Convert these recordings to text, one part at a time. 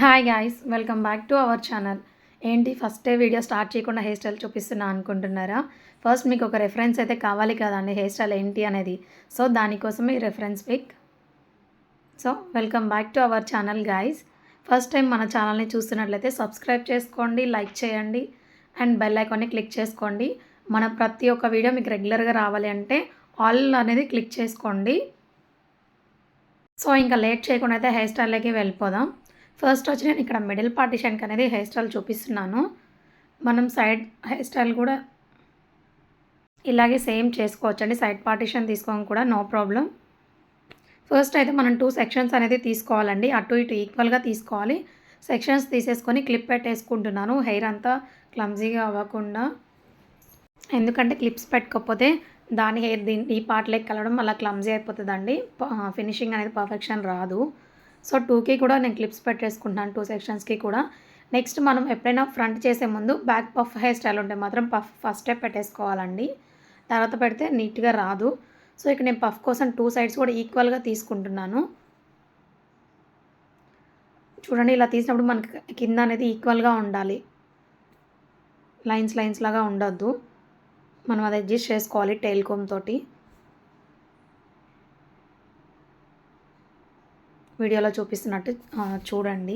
Hi guys, welcome back to our channel. ఏంటి first day video start చేయకుండా hair style చూపిస్తున్నా అనుకుంటున్నారా? First మీకు ఒక రెఫరెన్స్ అయితే కావాలి కదండి, హెయిర్ స్టైల్ ఏంటి అనేది. సో దానికోసమే ఈ reference pic. So welcome back to our channel guys. First time మన ఛానల్ని చూస్తున్నట్లయితే సబ్స్క్రైబ్ చేసుకోండి, లైక్ చేయండి అండ్ బెల్ ఐకాన్ని క్లిక్ చేసుకోండి. మన ప్రతి ఒక్క వీడియో మీకు రెగ్యులర్గా రావాలి అంటే ఆల్ అనేది క్లిక్ చేసుకోండి. సో ఇంకా లేట్ చేయకుండా అయితే హెయిర్ స్టైల్లోకి వెళ్ళిపోదాం. ఫస్ట్ వచ్చి నేను ఇక్కడ మిడిల్ పార్టిషన్కి అనేది హెయిర్ స్టైల్ చూపిస్తున్నాను. మనం సైడ్ హెయిర్ స్టైల్ కూడా ఇలాగే సేమ్ చేసుకోవచ్చండి. సైడ్ పార్టిషన్ తీసుకోవడం కూడా నో ప్రాబ్లం. ఫస్ట్ అయితే మనం 2 సెక్షన్స్ అనేది తీసుకోవాలండి. అటు ఇటు ఈక్వల్గా తీసుకోవాలి. సెక్షన్స్ తీసేసుకొని క్లిప్ పెట్టేసుకుంటున్నాను, హెయిర్ అంతా క్లమ్జీగా అవ్వకుండా. ఎందుకంటే క్లిప్స్ పెట్టుకోకపోతే దాని హెయిర్ ఈ పార్ట్లోకి కలవడం అలా క్లమ్జీ అయిపోతుందండి. ఫినిషింగ్ అనేది పర్ఫెక్షన్ రాదు. సో 2కి కూడా నేను క్లిప్స్ పెట్టేసుకుంటున్నాను, 2 సెక్షన్స్కి కూడా. నెక్స్ట్ మనం ఎప్పుడైనా ఫ్రంట్ చేసే ముందు బ్యాక్ పఫ్ హెయిర్ స్టైల్ ఉంటే మాత్రం పఫ్ ఫస్టే పెట్టేసుకోవాలండి. తర్వాత పెడితే నీట్గా రాదు. సో ఇక్కడ నేను పఫ్ కోసం 2 సైడ్స్ కూడా ఈక్వల్గా తీసుకుంటున్నాను. చూడండి, ఇలా తీసినప్పుడు మనకి కింద అనేది ఈక్వల్గా ఉండాలి, లైన్స్ లాగా ఉండొద్దు. మనం అది అడ్జస్ట్ చేసుకోవాలి టెయిల్ కోమ్ తోటి. వీడియోలో చూపిస్తున్నట్టు చూడండి.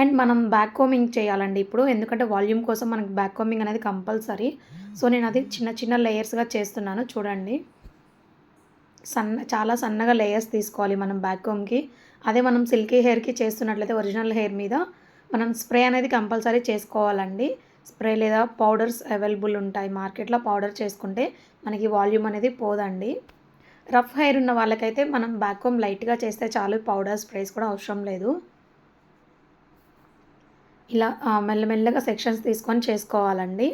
అండ్ మనం బ్యాక్ కోమింగ్ చేయాలండి ఇప్పుడు, ఎందుకంటే వాల్యూమ్ కోసం మనకి బ్యాక్ కోమింగ్ అనేది కంపల్సరీ. సో నేను అది చిన్న లేయర్స్గా చేస్తున్నాను చూడండి. చాలా సన్నగా లేయర్స్ తీసుకోవాలి మనం బ్యాక్ కోమ్కి. అదే మనం సిల్కీ హెయిర్కి చేస్తున్నట్లయితే ఒరిజినల్ హెయిర్ మీద మనం స్ప్రే అనేది కంపల్సరీ చేసుకోవాలండి. స్ప్రే లేదా పౌడర్స్ అవైలబుల్ ఉంటాయి మార్కెట్లో. పౌడర్ చేసుకుంటే మనకి వాల్యూమ్ అనేది పోదండి. రఫ్ హెయిర్ ఉన్న వాళ్ళకైతే మనం బ్యాక్ కోమ్ లైట్గా చేస్తే చాలు, పౌడర్ స్ప్రేస్ కూడా అవసరం లేదు. ఇలా మెల్లమెల్లగా సెక్షన్స్ తీసుకొని చేసుకోవాలండి.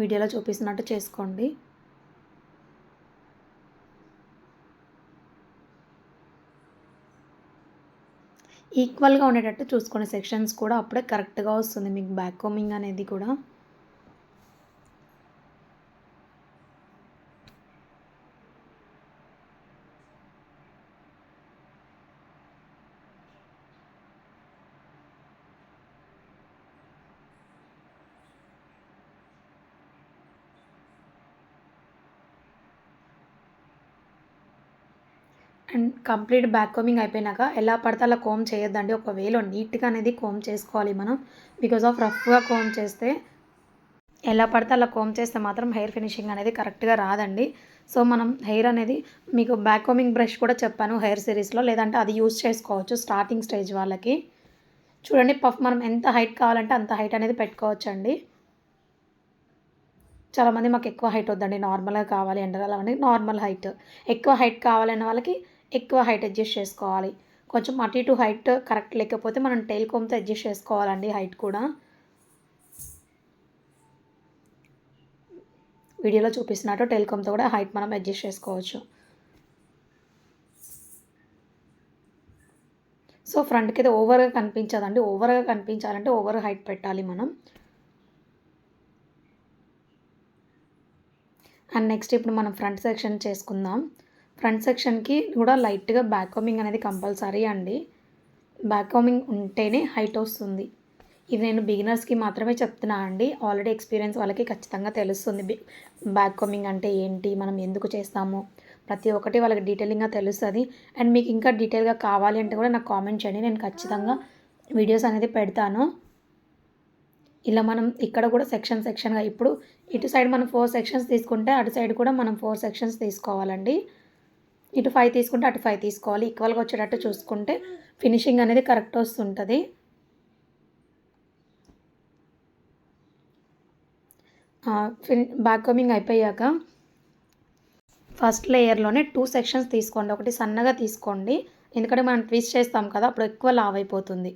వీడియోలో చూపిస్తున్నట్టు చేసుకోండి. ఈక్వల్గా ఉండేటట్టు చూసుకోండి సెక్షన్స్ కూడా, అప్పుడే కరెక్ట్గా వస్తుంది మీకు బ్యాక్ కోమింగ్ అనేది కూడా. అండ్ కంప్లీట్ బ్యాక్ కోమింగ్ అయిపోయినాక ఎలా పడితే అలా కోమ్ చేయొద్దండి. ఒక వేలో నీట్గా అనేది కోమ్ చేసుకోవాలి మనం. బికాజ్ ఆఫ్ రఫ్గా కోమ్ చేస్తే, ఎలా పడితే అలా కోమ్ చేస్తే మాత్రం హెయిర్ ఫినిషింగ్ అనేది కరెక్ట్గా రాదండి. సో మనం హెయిర్ అనేది, మీకు బ్యాక్ కోమింగ్ బ్రష్ కూడా చెప్పాను హెయిర్ సిరీస్లో, లేదంటే అది యూజ్ చేసుకోవచ్చు స్టార్టింగ్ స్టేజ్ వాళ్ళకి. చూడండి, పఫ్ మనం ఎంత హైట్ కావాలంటే అంత హైట్ అనేది పెట్టుకోవచ్చండి. చాలామంది మాకు ఎక్కువ హైట్ వద్దండి, నార్మల్గా కావాలి అంటారు. అలాంటి నార్మల్ హైట్. ఎక్కువ హైట్ కావాలన్న వాళ్ళకి ఎక్కువ హైట్ అడ్జస్ట్ చేసుకోవాలి. కొంచెం అటు ఇటు హైట్ కరెక్ట్ లేకపోతే మనం టెయిల్ కోమ్తో అడ్జస్ట్ చేసుకోవాలండి హైట్ కూడా. వీడియోలో చూపిస్తున్నట్టు టెయిల్ కోమ్తో కూడా హైట్ మనం అడ్జస్ట్ చేసుకోవచ్చు. సో ఫ్రంట్కి అయితే ఓవర్గా కనిపించదండి. ఓవర్గా కనిపించాలంటే ఓవర్ హైట్ పెట్టాలి మనం. అండ్ నెక్స్ట్ ఇప్పుడు మనం ఫ్రంట్ సెక్షన్ చేసుకుందాం. ఫ్రంట్ సెక్షన్కి కూడా లైట్గా బ్యాక్ కోమింగ్ అనేది కంపల్సరీ అండి. బ్యాక్ కోమింగ్ ఉంటేనే హైట్ వస్తుంది. ఇది నేను బిగినర్స్కి మాత్రమే చెప్తున్నా అండి. ఆల్రెడీ ఎక్స్పీరియన్స్ వాళ్ళకి ఖచ్చితంగా తెలుస్తుంది బ్యాక్ కోమింగ్ అంటే ఏంటి, మనం ఎందుకు చేస్తాము, ప్రతి ఒక్కటి వాళ్ళకి డీటెయిలింగ్గా తెలుస్తుంది. అండ్ మీకు ఇంకా డీటెయిల్గా కావాలి అంటే కూడా నాకు కామెంట్ చేయండి, నేను ఖచ్చితంగా వీడియోస్ అనేది పెడతాను. ఇలా మనం ఇక్కడ కూడా సెక్షన్గా, ఇప్పుడు ఇటు సైడ్ మనం 4 సెక్షన్స్ తీసుకుంటే అటు సైడ్ కూడా మనం 4 సెక్షన్స్ తీసుకోవాలండి. ఇటు 5 తీసుకుంటే అటు 5 తీసుకోవాలి. ఈక్వల్గా వచ్చేటట్టు చూసుకుంటే ఫినిషింగ్ అనేది కరెక్ట్ వస్తుంటుంది. బ్యాక్ కోమింగ్ అయిపోయాక ఫస్ట్ లేయర్లోనే 2 సెక్షన్స్ తీసుకోండి. ఒకటి సన్నగా తీసుకోండి, ఎందుకంటే మనం ట్విస్ట్ చేస్తాం కదా, అప్పుడు ఎక్కువ లావ్ అయిపోతుంది.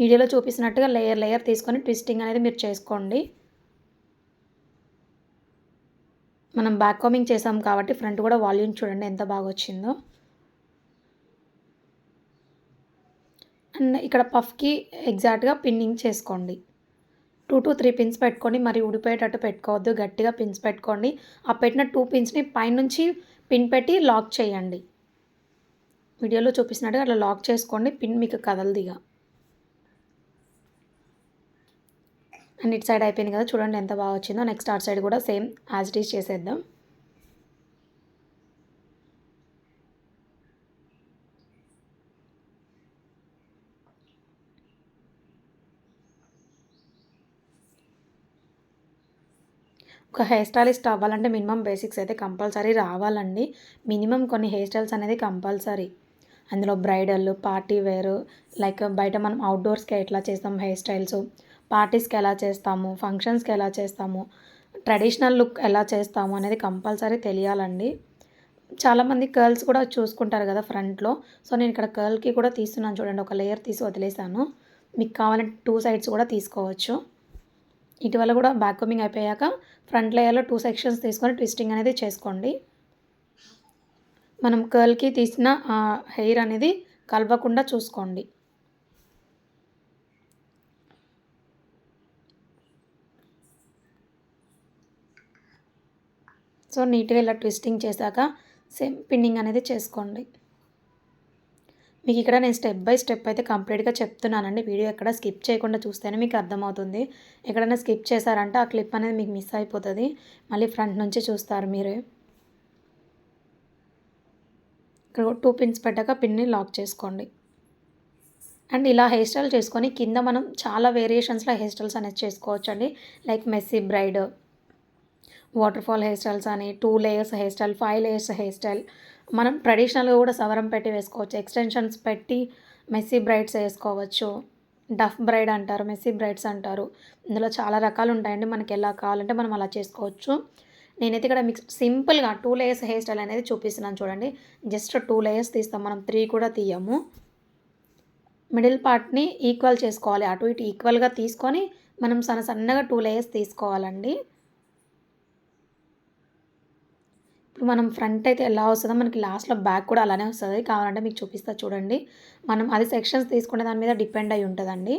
వీడియోలో చూపిస్తున్నట్టుగా లేయర్ తీసుకొని ట్విస్టింగ్ అనేది మీరు చేసుకోండి. మనం బ్యాక్ కోమింగ్ చేసాం కాబట్టి ఫ్రంట్ కూడా వాల్యూమ్ చూడండి ఎంత బాగా వచ్చిందో. అండ్ ఇక్కడ పఫ్కి ఎగ్జాక్ట్గా పిన్నింగ్ చేసుకోండి. 2-3 పిన్స్ పెట్టుకొని మరి ఊడిపోయేటట్టు పెట్టుకోవద్దు. గట్టిగా పిన్స్ పెట్టుకోండి. ఆ పెట్టిన 2 పిన్స్‌ని పైనుంచి పిన్ పెట్టి లాక్ చేయండి. వీడియోలో చూపిస్తున్నట్టుగా అట్లా లాక్ చేసుకోండి. పిన్ మీకు కదలదిగా. అండ్ ఇటు సైడ్ అయిపోయింది కదా! చూడండి ఎంత బాగా వచ్చిందో. నెక్స్ట్ అటు సైడ్ కూడా సేమ్ యాజ్ ఇట్ ఈజ్ చేసేద్దాం. ఒక హెయిర్ స్టైలిస్ట్ అవ్వాలంటే మినిమమ్ బేసిక్స్ అయితే కంపల్సరీ రావాలండి. మినిమమ్ కొన్ని హెయిర్ స్టైల్స్ అనేది కంపల్సరీ. అందులో బ్రైడల్, పార్టీ వేర్, లైక్ బయట మనం అవుట్‌డోర్స్‌కి ఎట్లా చేస్తాం హెయిర్ స్టైల్స్, పార్టీస్‌కి ఎలా చేస్తాము, ఫంక్షన్స్‌కి ఎలా చేస్తాము, ట్రెడిషనల్ లుక్ ఎలా చేస్తాము అనేది కంపల్సరీ తెలియాలండి. చాలామంది కర్ల్స్ కూడా చూసుకుంటారు కదా ఫ్రంట్‌లో. సో, నేను ఇక్కడ కర్ల్‌కి కూడా తీస్తున్నాను చూడండి. ఒక లేయర్ తీసి వదిలేసాను. మీకు కావాలంటే 2 సైడ్స్ కూడా తీసుకోవచ్చు. ఇటీవల కూడా బ్యాక్ కోమింగ్ అయిపోయాక ఫ్రంట్ లేయర్‌లో 2 సెక్షన్స్ తీసుకొని ట్విస్టింగ్ అనేది చేసుకోండి. మనం కర్ల్‌కి తీసిన హెయిర్ అనేది కలవకుండా చూసుకోండి. సో, నీట్‌గా ఇలా ట్విస్టింగ్ చేశాక సేమ్ పిన్నింగ్ అనేది చేసుకోండి. మీకు ఇక్కడ నేను స్టెప్ బై స్టెప్ అయితే కంప్లీట్‌గా చెప్తున్నానండి. వీడియో ఎక్కడ స్కిప్ చేయకుండా చూస్తేనే మీకు అర్థమవుతుంది. ఎక్కడైనా స్కిప్ చేశారంటే ఆ క్లిప్ అనేది మీకు మిస్ అయిపోతది. మళ్ళీ ఫ్రంట్ నుంచి చూస్తారు మీరే. ఇక్కడ 2 పిన్స్ పెట్టాక పిన్‌ని లాక్ చేసుకోండి. అండ్ ఇలా హెయిర్ స్టైల్ చేసుకొని కింద మనం చాలా వేరియేషన్స్‌లో హెయిర్ స్టైల్స్ అనేది చేసుకోవచ్చండి. Like messy braid, waterfall hair styles అని, 2 layers hair style, 5 layers hair style. మనం ట్రెడిషనల్‌గా కూడా సవరం పెట్టి వేసుకోవచ్చు. ఎక్స్టెన్షన్స్ పెట్టి మెస్సీ బ్రైడ్స్ ఏసుకోవచ్చు. డఫ్ బ్రైడ్ అంటారు. మెస్సీ బ్రైడ్స్ అంటారు. ఇందులో చాలా రకాలు ఉంటాయండి. మనకి ఎలా కావాలంటే మనం అలా చేసుకోవచ్చు. నేనైతే ఇక్కడ మీకు సింపుల్‌గా 2 లేయర్స్ హెయిర్ స్టైల్ అనేది చూపిస్తున్నాను చూడండి. జస్ట్ 2 లేయర్స్ తీస్తాం. మనం 3 కూడా తీయము. మిడిల్ పార్ట్‌ని ఈక్వల్ చేసుకోవాలి. అటు ఇటు ఈక్వల్‌గా తీసుకొని మనం సన్నగా 2 లేయర్స్ తీసుకోవాలండి. ఇప్పుడు మనం ఫ్రంట్ అయితే ఎలా వస్తదో మనకి లాస్ట్‌లో బ్యాక్ కూడా అలానే వస్తది. కావాలంటే మీకు చూపిస్తా చూడండి. మనం అది సెక్షన్స్ తీసుకునే దాని మీద డిపెండ్ అయ్యి ఉంటదండి.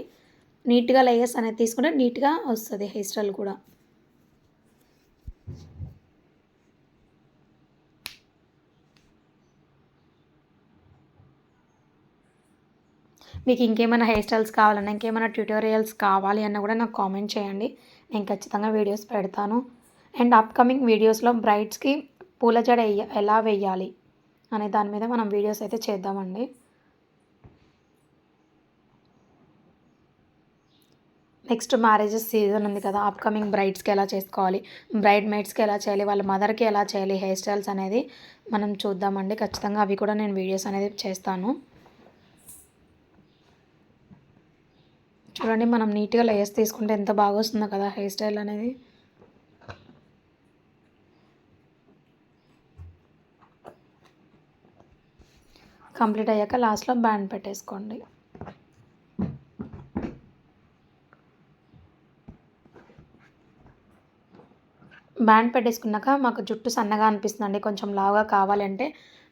నీట్‌గా లేయర్స్ అనేది తీసుకుంటే నీట్‌గా వస్తది హెయిర్ స్టైల్ కూడా. మీకు ఇంకేమైనా హెయిర్ స్టైల్స్ కావాలన్నా, ఇంకేమైనా ట్యుటోరియల్స్ కావాలి అన్నా కూడా నాకు కామెంట్ చేయండి. నేను ఖచ్చితంగా వీడియోస్ పెడతాను. అండ్ అప్‌కమింగ్ వీడియోస్‌లో బ్రైడ్స్‌కి పూల జడ ఎలా వెయ్యాలి అనే దాని మీద మనం వీడియోస్ అయితే చేద్దామండి. నెక్స్ట్ మ్యారేజెస్ సీజన్ ఉంది కదా! అప్‌కమింగ్ బ్రైడ్స్‌కి ఎలా చేసుకోవాలి, బ్రైడ్ మేడ్స్‌కి ఎలా చేయాలి, వాళ్ళ మదర్‌కి ఎలా చేయాలి హెయిర్ స్టైల్స్ అనేది మనం చూద్దామండి. ఖచ్చితంగా అవి కూడా నేను వీడియోస్ అనేది చేస్తాను. చూడండి మనం నీట్‌గా లేయర్స్ తీసుకుంటే ఎంత బాగా వస్తుందో కదా హెయిర్ స్టైల్ అనేది. కంప్లీట్ అయ్యాక లాస్ట్‌లో బ్యాండ్ పెట్టేసుకోండి. బ్యాండ్ పెట్టేసుకున్నాక మాకు జుట్టు సన్నగా అనిపిస్తుందండి. కొంచెం లావుగా కావాలంటే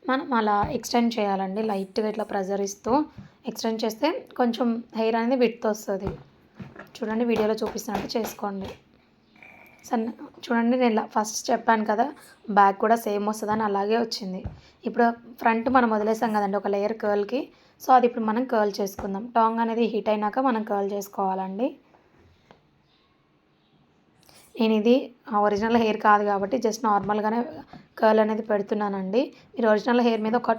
మనం అలా ఎక్స్టెండ్ చేయాలండి. లైట్‌గా ఇట్లా ప్రెజర్ ఇస్తూ ఎక్స్టెండ్ చేస్తే కొంచెం హెయిర్ అనేది విడ్త్ వస్తది. చూడండి వీడియోలో చూపిస్తున్నట్టు చేసుకోండి. చూడండి నేను ఫస్ట్ చెప్పాను కదా! బ్యాక్ కూడా సేమ్ వస్తదని అలాగే వచ్చింది. ఇప్పుడు ఫ్రంట్ మనం వదిలేసాం కదండీ ఒక లేయర్ కర్ల్‌కి. సో, అది ఇప్పుడు మనం కర్ల్ చేసుకుందాం. టాంగ్ అనేది హీట్ అయినాక మనం కర్ల్ చేసుకోవాలండి. నేనిది ఒరిజినల్ హెయిర్ కాదు కాబట్టి జస్ట్ నార్మల్‌గానే కర్ల్ అనేది పెడుతున్నానండి. మీరు ఒరిజినల్ హెయిర్ మీద ఒక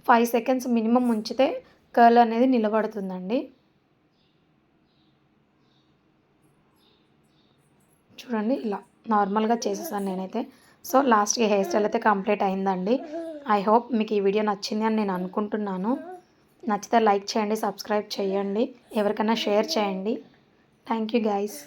5 సెకండ్స్ మినిమమ్ ఉంచితే కర్ల్ అనేది నిలబడుతుందండి. చూడండి ఇలా నార్మల్‌గా చేసేసాను నేనైతే. సో, లాస్ట్‌కి హెయిర్ స్టైల్ అయితే కంప్లీట్ అయిందండి. ఐ హోప్ మీకు ఈ వీడియో నచ్చింది అని నేను అనుకుంటున్నాను. నచ్చితే లైక్ చేయండి, సబ్స్క్రైబ్ చేయండి, ఎవరికైనా షేర్ చేయండి. Thank you guys.